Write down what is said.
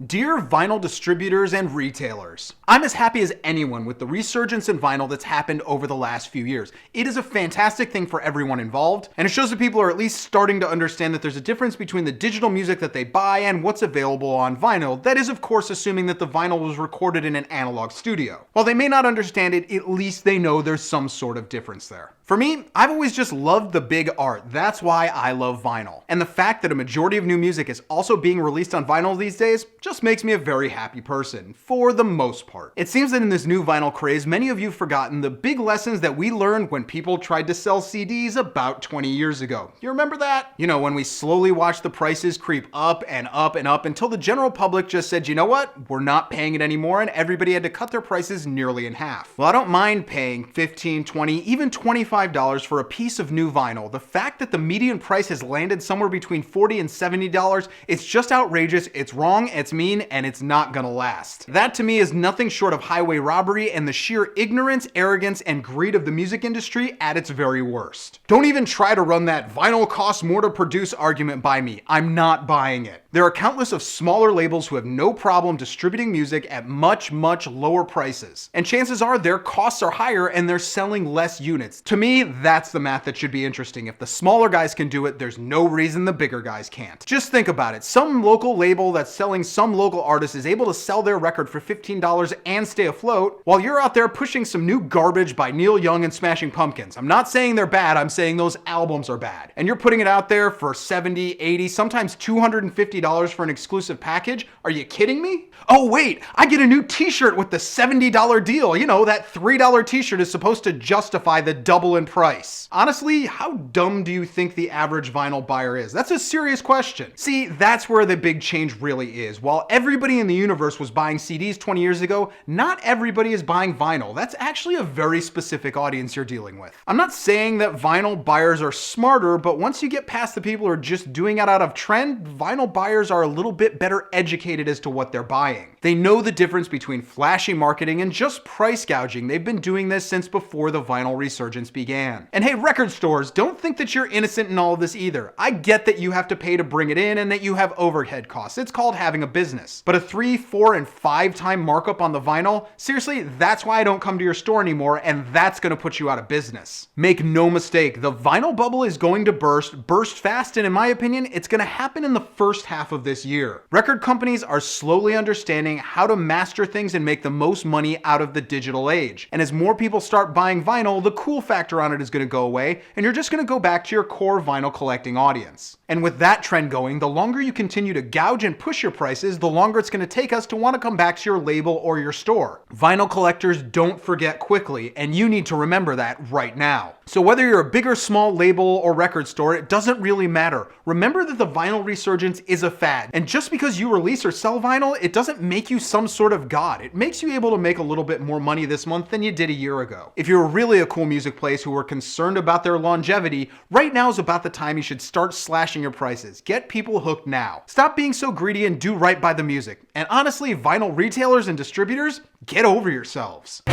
Dear vinyl distributors and retailers, I'm as happy as anyone with the resurgence in vinyl that's happened over the last few years. It is a fantastic thing for everyone involved, and it shows that people are at least starting to understand that there's a difference between the digital music that they buy and what's available on vinyl. That is, of course, assuming that the vinyl was recorded in an analog studio. While they may not understand it, at least they know there's some sort of difference there. For me, I've always just loved the big art. That's why I love vinyl. And the fact that a majority of new music is also being released on vinyl these days just makes me a very happy person, for the most part. It seems that in this new vinyl craze, many of you have forgotten the big lessons that we learned when people tried to sell CDs about 20 years ago. You remember that? You know, when we slowly watched the prices creep up and up and up until the general public just said, you know what? We're not paying it anymore, and everybody had to cut their prices nearly in half. Well, I don't mind paying $15, $20, even $25 for a piece of new vinyl. The fact that the median price has landed somewhere between $40 and $70, it's just outrageous, it's wrong, it's mean, and it's not gonna last. That to me is nothing short of highway robbery and the sheer ignorance, arrogance, and greed of the music industry at its very worst. Don't even try to run that vinyl costs more to produce argument by me. I'm not buying it. There are countless of smaller labels who have no problem distributing music at much, much lower prices. And chances are their costs are higher and they're selling less units. To me, that's the math that should be interesting. If the smaller guys can do it, there's no reason the bigger guys can't. Just think about it. Some local label that's selling some local artist is able to sell their record for $15 and stay afloat, while you're out there pushing some new garbage by Neil Young and Smashing Pumpkins. I'm not saying they're bad, I'm saying those albums are bad. And you're putting it out there for $70, $80, sometimes $250 for an exclusive package? Are you kidding me? Oh wait, I get a new t-shirt with the $70 deal. You know, that $3 t-shirt is supposed to justify the double in price. Honestly, how dumb do you think the average vinyl buyer is? That's a serious question. See, that's where the big change really is. While everybody in the universe was buying CDs 20 years ago, not everybody is buying vinyl. That's actually a very specific audience you're dealing with. I'm not saying that vinyl buyers are smarter, but once you get past the people who are just doing it out of trend, vinyl buyers are a little bit better educated as to what they're buying. They know the difference between flashy marketing and just price gouging. They've been doing this since before the vinyl resurgence began. And hey, record stores, don't think that you're innocent in all of this either. I get that you have to pay to bring it in and that you have overhead costs. It's called having a business. But a 3, 4, and 5 time markup on the vinyl, seriously, that's why I don't come to your store anymore, and that's gonna put you out of business. Make no mistake, the vinyl bubble is going to burst fast, and in my opinion, it's gonna happen in the first half of this year. Record companies are slowly understanding how to master things and make the most money out of the digital age. And as more people start buying vinyl, the cool factor on it is gonna go away, and you're just gonna go back to your core vinyl collecting audience. And with that trend going, the longer you continue to gouge and push your prices, the longer it's gonna take us to wanna come back to your label or your store. Vinyl collectors don't forget quickly, and you need to remember that right now. So whether you're a big or small label or record store, it doesn't really matter. Remember that the vinyl resurgence is a fad. And just because you release or sell vinyl, it doesn't make you some sort of god. It makes you able to make a little bit more money this month than you did a year ago. If you're really a cool music place who are concerned about their longevity, right now is about the time you should start slashing your prices. Get people hooked now. Stop being so greedy and do right by the music. And honestly, vinyl retailers and distributors, get over yourselves.